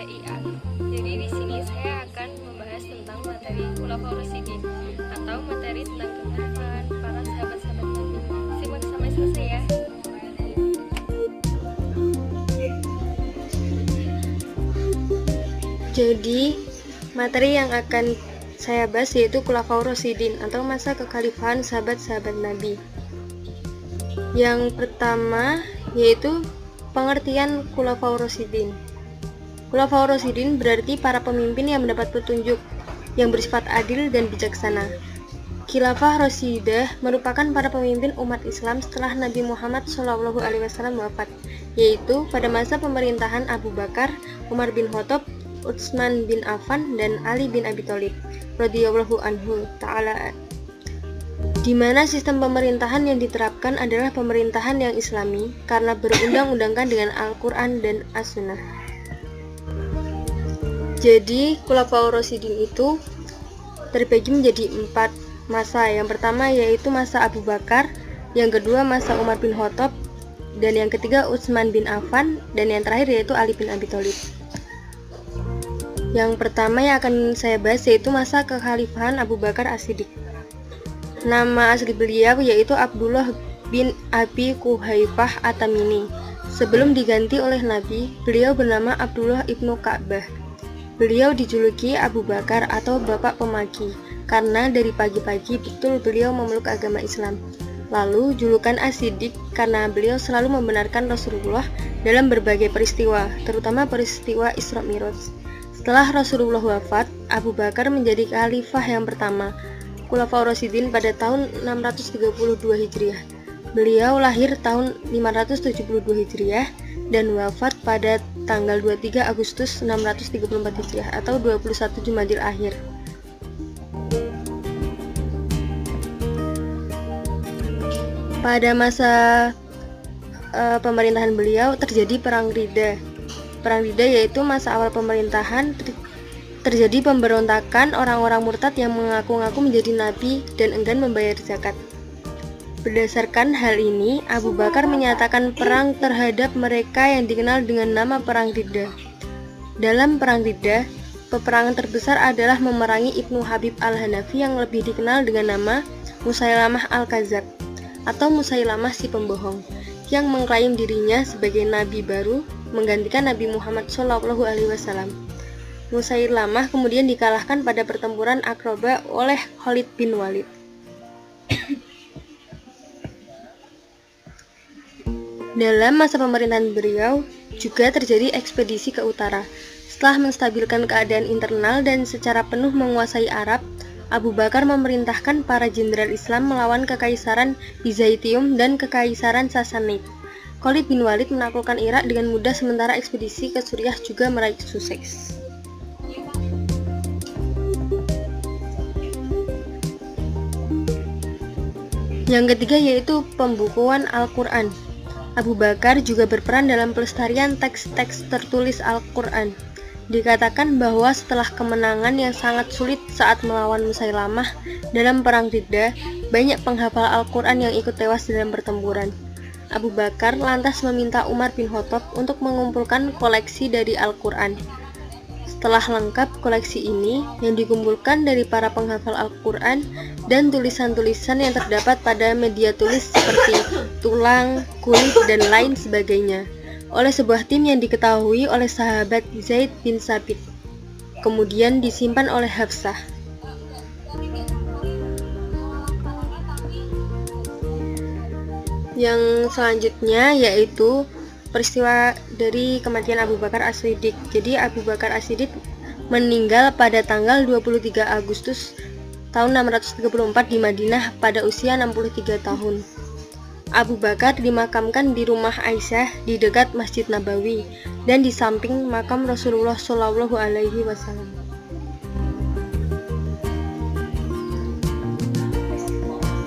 PIA. Jadi di sini saya akan membahas tentang materi Khulafaur Rasyidin atau materi tentang kekhalifahan para sahabat-sahabat Nabi. Simak sampai selesai ya. Jadi materi yang akan saya bahas yaitu Khulafaur Rasyidin atau masa kekhalifahan sahabat-sahabat Nabi. Yang pertama yaitu pengertian Khulafaur Rasyidin. Khulafaur Rasyidin berarti para pemimpin yang mendapat petunjuk, yang bersifat adil dan bijaksana. Khilafah Rasyidah merupakan para pemimpin umat Islam setelah Nabi Muhammad SAW wafat, yaitu pada masa pemerintahan Abu Bakar, Umar bin Khattab, Utsman bin Affan, dan Ali bin Abi Thalib radhiyallahu anhu ta'ala, di mana sistem pemerintahan yang diterapkan adalah pemerintahan yang islami karena berundang-undangkan dengan Al-Quran dan As-Sunnah. Jadi Khulafaur Rasyidin itu terbagi menjadi 4 masa. Yang pertama yaitu masa Abu Bakar, yang kedua masa Umar bin Khattab, dan yang ketiga Utsman bin Affan, dan yang terakhir yaitu Ali bin Abi Thalib. Yang pertama yang akan saya bahas yaitu masa kekhalifahan Abu Bakar As-Siddiq. Nama asli beliau yaitu Abdullah bin Abi Quhaifah At-Tamimi. Sebelum diganti oleh Nabi, beliau bernama Abdullah ibnu Ka'bah. Beliau dijuluki Abu Bakar atau Bapak Pemaki karena dari pagi-pagi betul beliau memeluk agama Islam. Lalu julukan As-Siddiq karena beliau selalu membenarkan Rasulullah dalam berbagai peristiwa, terutama peristiwa Isra Mi'raj. Setelah Rasulullah wafat, Abu Bakar menjadi khalifah yang pertama Khulafaur Rasyidin pada tahun 632 Hijriah. Beliau lahir tahun 572 Hijriah dan wafat pada tanggal 23 Agustus 634 Hijriah atau 21 Jumadil Akhir. Pada masa pemerintahan beliau terjadi Perang Ridha. Perang Ridha yaitu masa awal pemerintahan terjadi pemberontakan orang-orang murtad yang mengaku-ngaku menjadi nabi dan enggan membayar zakat. Berdasarkan hal ini, Abu Bakar menyatakan perang terhadap mereka yang dikenal dengan nama Perang Ridha. Dalam Perang Ridha, peperangan terbesar adalah memerangi Ibnu Habib al-Hanafi yang lebih dikenal dengan nama Musailamah al-Kadzab atau Musailamah si pembohong, yang mengklaim dirinya sebagai nabi baru menggantikan Nabi Muhammad SAW. Musailamah kemudian dikalahkan pada pertempuran Aqrabah oleh Khalid bin Walid. Dalam masa pemerintahan beliau juga terjadi ekspedisi ke utara. Setelah menstabilkan keadaan internal dan secara penuh menguasai Arab, Abu Bakar memerintahkan para jenderal Islam melawan Kekaisaran Bizantium dan Kekaisaran Sasanid. Khalid bin Walid menaklukkan Irak dengan mudah, sementara ekspedisi ke Suriah juga meraih sukses. Yang ketiga yaitu pembukuan Al-Quran. Abu Bakar juga berperan dalam pelestarian teks-teks tertulis Al-Quran. Dikatakan bahwa setelah kemenangan yang sangat sulit saat melawan Musailamah dalam Perang Ridha, banyak penghafal Al-Quran yang ikut tewas dalam pertempuran. Abu Bakar lantas meminta Umar bin Khattab untuk mengumpulkan koleksi dari Al-Quran. Setelah lengkap koleksi ini yang dikumpulkan dari para penghafal Al-Quran dan tulisan-tulisan yang terdapat pada media tulis seperti tulang, kulit, dan lain sebagainya oleh sebuah tim yang diketahui oleh sahabat Zaid bin Sabit, kemudian disimpan oleh Hafsah. Yang selanjutnya yaitu peristiwa dari kematian Abu Bakar As-Siddiq. Jadi Abu Bakar As-Siddiq meninggal pada tanggal 23 Agustus tahun 634 di Madinah pada usia 63 tahun. Abu Bakar dimakamkan di rumah Aisyah di dekat Masjid Nabawi dan di samping makam Rasulullah SAW.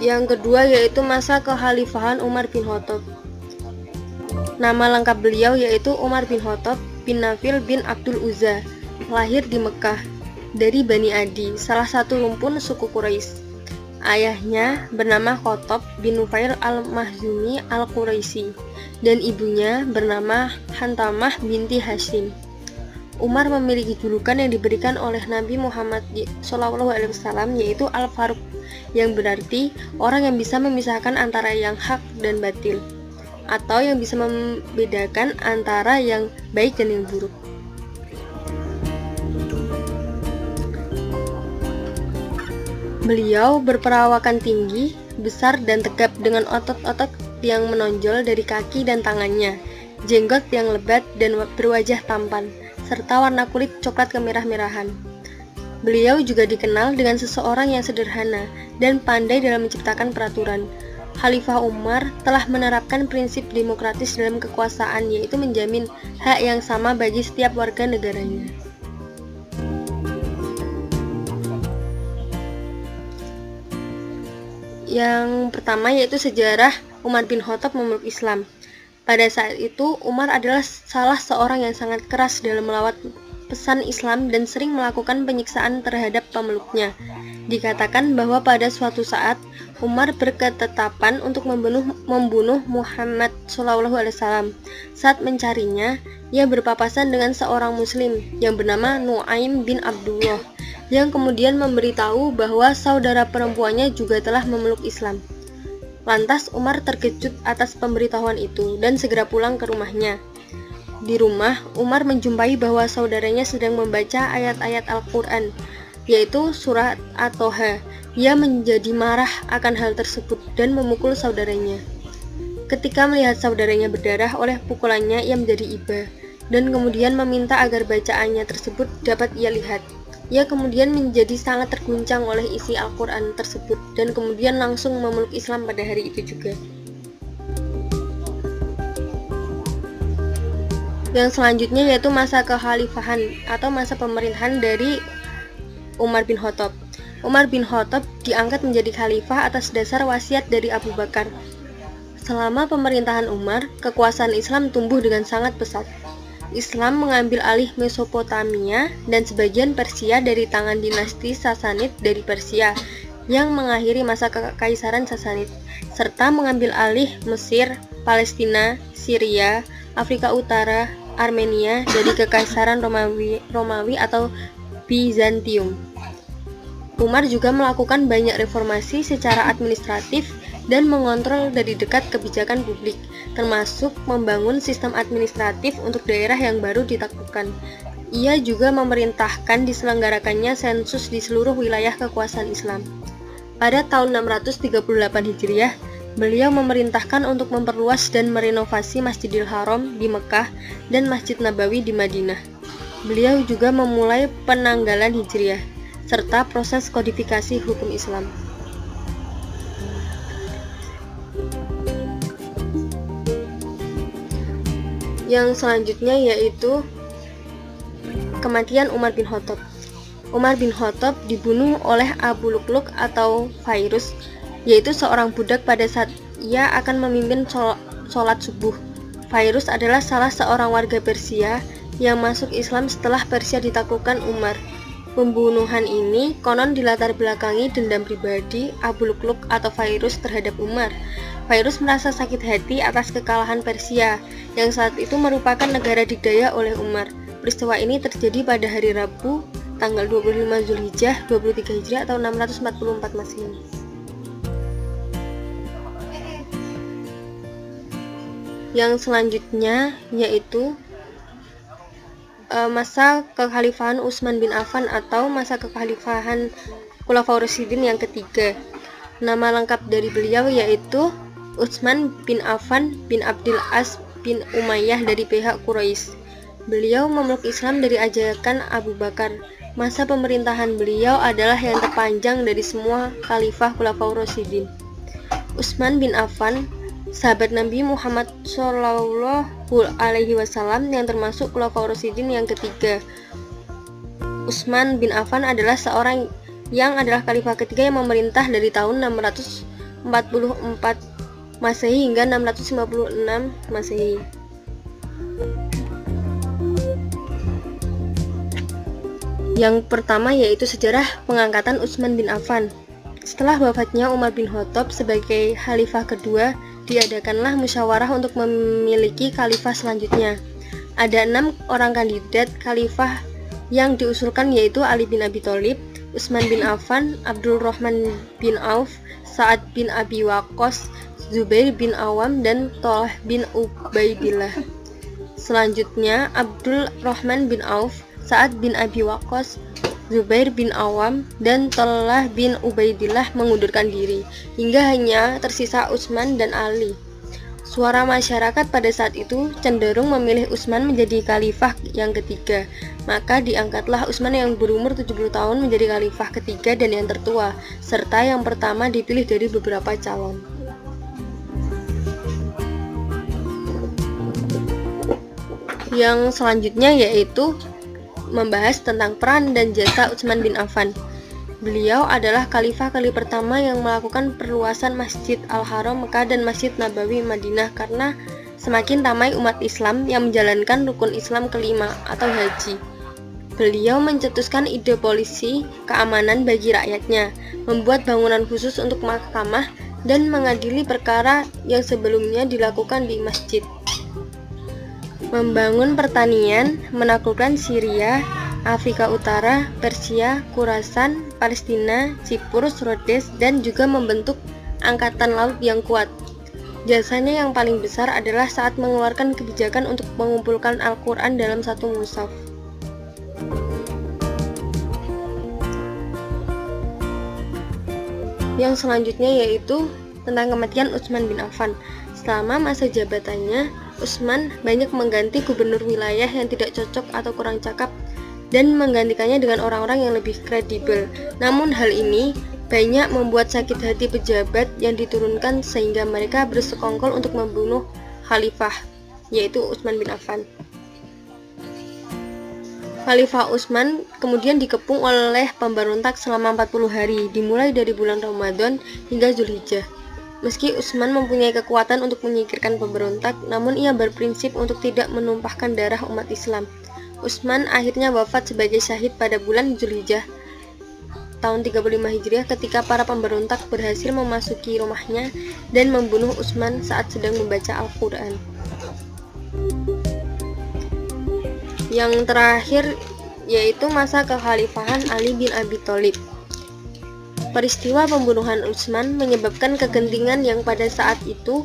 Yang kedua yaitu masa kekhalifahan Umar bin Khattab. Nama lengkap beliau yaitu Umar bin Khattab bin Nafil bin Abdul Uzza, lahir di Mekah dari Bani Adi, salah satu rumpun suku Quraisy. Ayahnya bernama Khattab bin Nufail al-Mahzumi al-Quraisy dan ibunya bernama Hantamah binti Hashim. Umar memiliki julukan yang diberikan oleh Nabi Muhammad SAW, yaitu Al-Faruq, yang berarti orang yang bisa memisahkan antara yang hak dan batil, atau yang bisa membedakan antara yang baik dan yang buruk. Beliau berperawakan tinggi, besar dan tegap dengan otot-otot yang menonjol dari kaki dan tangannya, jenggot yang lebat dan berwajah tampan, serta warna kulit coklat kemerah-merahan. Beliau juga dikenal dengan seseorang yang sederhana dan pandai dalam menciptakan peraturan. Khalifah Umar telah menerapkan prinsip demokratis dalam kekuasaan, yaitu menjamin hak yang sama bagi setiap warga negaranya. Yang pertama yaitu sejarah Umar bin Khattab memeluk Islam. Pada saat itu, Umar adalah salah seorang yang sangat keras dalam melawat pesan Islam dan sering melakukan penyiksaan terhadap pemeluknya. Dikatakan bahwa pada suatu saat, Umar berketetapan untuk membunuh Muhammad SAW. Saat mencarinya, ia berpapasan dengan seorang muslim yang bernama Nu'aim bin Abdullah, yang kemudian memberitahu bahwa saudara perempuannya juga telah memeluk Islam. Lantas Umar terkejut atas pemberitahuan itu dan segera pulang ke rumahnya. Di rumah, Umar menjumpai bahwa saudaranya sedang membaca ayat-ayat Al-Quran, yaitu surat At-Toha. Ia menjadi marah akan hal tersebut dan memukul saudaranya. Ketika melihat saudaranya berdarah oleh pukulannya, ia menjadi iba dan kemudian meminta agar bacaannya tersebut dapat ia lihat. Ia kemudian menjadi sangat terguncang oleh isi Al-Quran tersebut dan kemudian langsung memeluk Islam pada hari itu juga. Yang selanjutnya yaitu masa kekhalifahan atau masa pemerintahan dari Umar bin Khattab. Umar bin Khattab diangkat menjadi khalifah atas dasar wasiat dari Abu Bakar. Selama pemerintahan Umar, kekuasaan Islam tumbuh dengan sangat pesat. Islam mengambil alih Mesopotamia dan sebagian Persia dari tangan dinasti Sasanid dari Persia, yang mengakhiri masa kekaisaran Sasanid, serta mengambil alih Mesir, Palestina, Syria, Afrika Utara, Armenia dari kekaisaran Romawi atau Bizantium. Umar juga melakukan banyak reformasi secara administratif dan mengontrol dari dekat kebijakan publik, termasuk membangun sistem administratif untuk daerah yang baru ditaklukkan. Ia juga memerintahkan diselenggarakannya sensus di seluruh wilayah kekuasaan Islam. Pada tahun 638 Hijriah, beliau memerintahkan untuk memperluas dan merenovasi Masjidil Haram di Mekah dan Masjid Nabawi di Madinah. Beliau juga memulai penanggalan Hijriah, serta proses kodifikasi hukum Islam. Yang selanjutnya yaitu kematian Umar bin Khattab. Umar bin Khattab dibunuh oleh Abu Lukluk atau Fairuz, yaitu seorang budak pada saat ia akan memimpin sholat subuh. Fairuz adalah salah seorang warga Persia yang masuk Islam setelah Persia ditaklukkan Umar. Pembunuhan ini konon dilatar belakangi dendam pribadi Abu Lukluk atau Fairuz terhadap Umar. Fairuz merasa sakit hati atas kekalahan Persia, yang saat itu merupakan negara dikdaya oleh Umar. Peristiwa ini terjadi pada hari Rabu, tanggal 25 Zulhijjah 23 Hijriah atau 644 Masehi. Yang selanjutnya yaitu masa kekhalifahan Utsman bin Affan atau masa kekhalifahan Khulafaur Rasyidin yang ketiga. Nama lengkap dari beliau yaitu Utsman bin Affan bin Abdul As bin Umayyah dari pihak Quraisy. Beliau memeluk Islam dari ajakan Abu Bakar. Masa pemerintahan beliau adalah yang terpanjang dari semua khalifah Khulafaur Rasyidin. Utsman bin Affan, sahabat Nabi Muhammad SAW yang termasuk Khulafaur Rasyidin yang ketiga. Utsman bin Affan adalah seorang yang adalah khalifah ketiga yang memerintah dari tahun 644 Masehi hingga 656 Masehi. Yang pertama yaitu sejarah pengangkatan Utsman bin Affan. Setelah wafatnya Umar bin Khattab sebagai khalifah kedua, diadakanlah musyawarah untuk memiliki khalifah selanjutnya. Ada 6 orang kandidat khalifah yang diusulkan, yaitu Ali bin Abi Thalib, Utsman bin Affan, Abdurrahman bin Auf, Sa'ad bin Abi Waqqas, Zubair bin Awam, dan Thalhah bin Ubaidillah. Selanjutnya, Abdurrahman bin Auf, Sa'ad bin Abi Waqqas, Zubair bin Awam, dan Thalhah bin Ubaidillah mengundurkan diri, hingga hanya tersisa Utsman dan Ali. Suara masyarakat pada saat itu cenderung memilih Utsman menjadi khalifah yang ketiga. Maka diangkatlah Utsman yang berumur 70 tahun menjadi khalifah ketiga dan yang tertua, serta yang pertama dipilih dari beberapa calon. Yang selanjutnya yaitu membahas tentang peran dan jasa Utsman bin Affan. Beliau adalah khalifah kali pertama yang melakukan perluasan Masjid Al-Haram Mekah dan Masjid Nabawi Madinah karena semakin ramai umat Islam yang menjalankan rukun Islam kelima atau haji. Beliau mencetuskan ide polisi keamanan bagi rakyatnya, membuat bangunan khusus untuk mahkamah, dan mengadili perkara yang sebelumnya dilakukan di masjid. Membangun pertanian, menaklukkan Syria, Afrika Utara, Persia, Khurasan, Palestina, Siprus, Rhodes, dan juga membentuk angkatan laut yang kuat. Jasanya yang paling besar adalah saat mengeluarkan kebijakan untuk mengumpulkan Al-Quran dalam satu mushaf. Yang selanjutnya yaitu tentang kematian Utsman bin Affan. Selama masa jabatannya, Utsman banyak mengganti gubernur wilayah yang tidak cocok atau kurang cakap dan menggantikannya dengan orang-orang yang lebih kredibel. Namun hal ini banyak membuat sakit hati pejabat yang diturunkan sehingga mereka bersekongkol untuk membunuh khalifah, yaitu Utsman bin Affan. Khalifah Utsman kemudian dikepung oleh pemberontak selama 40 hari, dimulai dari bulan Ramadan hingga Zulhijjah. Meski Utsman mempunyai kekuatan untuk menyingkirkan pemberontak, namun ia berprinsip untuk tidak menumpahkan darah umat Islam. Utsman akhirnya wafat sebagai syahid pada bulan Zulhijjah tahun 35 Hijriah ketika para pemberontak berhasil memasuki rumahnya dan membunuh Utsman saat sedang membaca Al-Quran. Yang terakhir yaitu masa kekhalifahan Ali bin Abi Thalib. Peristiwa pembunuhan Utsman menyebabkan kegentingan yang pada saat itu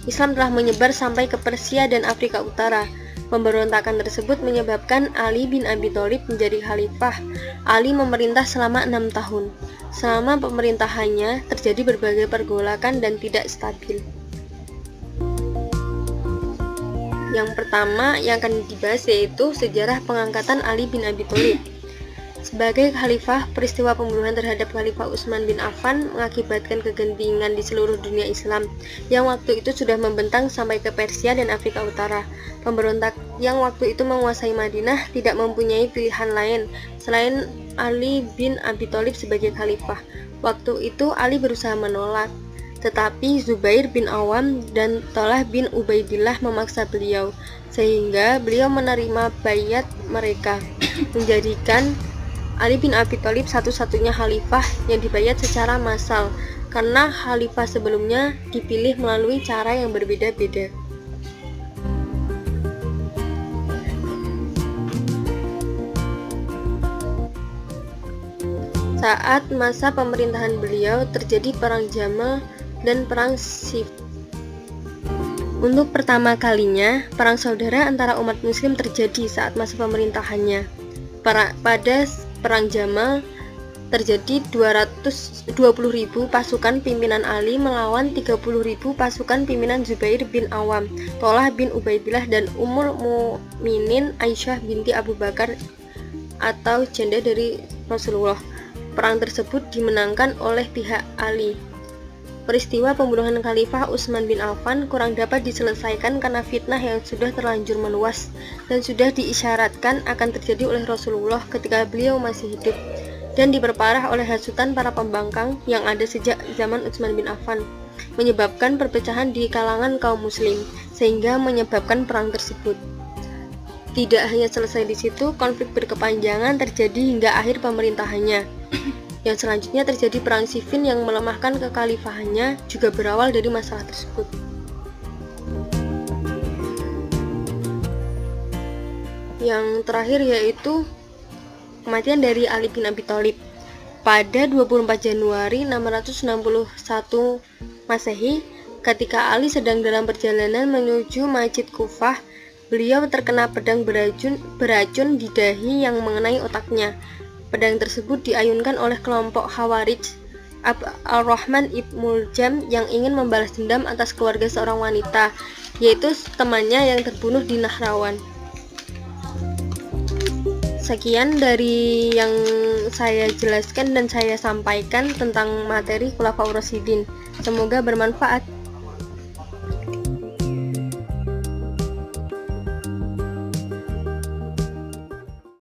Islam telah menyebar sampai ke Persia dan Afrika Utara. Pemberontakan tersebut menyebabkan Ali bin Abi Thalib menjadi khalifah. Ali memerintah selama 6 tahun. Selama pemerintahannya terjadi berbagai pergolakan dan tidak stabil. Yang pertama yang akan dibahas yaitu sejarah pengangkatan Ali bin Abi Thalib. Sebagai khalifah, peristiwa pembunuhan terhadap Khalifah Utsman bin Affan mengakibatkan kegentingan di seluruh dunia Islam yang waktu itu sudah membentang sampai ke Persia dan Afrika Utara. Pemberontak yang waktu itu menguasai Madinah tidak mempunyai pilihan lain selain Ali bin Abi Thalib sebagai khalifah. Waktu itu Ali berusaha menolak, tetapi Zubair bin Awam dan Thalhah bin Ubaidillah memaksa beliau, sehingga beliau menerima baiat mereka, menjadikan Ali bin Abi Thalib satu-satunya khalifah yang dibayat secara massal, karena khalifah sebelumnya dipilih melalui cara yang berbeda-beda. Saat masa pemerintahan beliau terjadi perang Jamal dan perang Siffin. Untuk pertama kalinya, perang saudara antara umat muslim terjadi saat masa pemerintahannya. Pada perang Jamal terjadi 220.000 pasukan pimpinan Ali melawan 30.000 pasukan pimpinan Zubair bin Awam, Thalhah bin Ubaidillah, dan Ummul Mukminin Aisyah binti Abu Bakar atau janda dari Rasulullah. Perang tersebut dimenangkan oleh pihak Ali. Peristiwa pembunuhan Khalifah Utsman bin Affan kurang dapat diselesaikan karena fitnah yang sudah terlanjur meluas dan sudah diisyaratkan akan terjadi oleh Rasulullah ketika beliau masih hidup, dan diperparah oleh hasutan para pembangkang yang ada sejak zaman Utsman bin Affan, menyebabkan perpecahan di kalangan kaum muslim, sehingga menyebabkan perang tersebut. Tidak hanya selesai di situ, konflik berkepanjangan terjadi hingga akhir pemerintahannya. Yang selanjutnya terjadi perang Siffin yang melemahkan kekhalifahannya juga berawal dari masalah tersebut. Yang terakhir yaitu kematian dari Ali bin Abi Thalib. Pada 24 Januari 661 Masehi, ketika Ali sedang dalam perjalanan menuju Masjid Kufah, beliau terkena pedang beracun di dahi yang mengenai otaknya. Pedang tersebut diayunkan oleh kelompok Khawarij Al-Rahman ibn Muljam yang ingin membalas dendam atas keluarga seorang wanita, yaitu temannya yang terbunuh di Nahrawan. Sekian dari yang saya jelaskan dan saya sampaikan tentang materi Khulafaur Rasyidin. Semoga bermanfaat.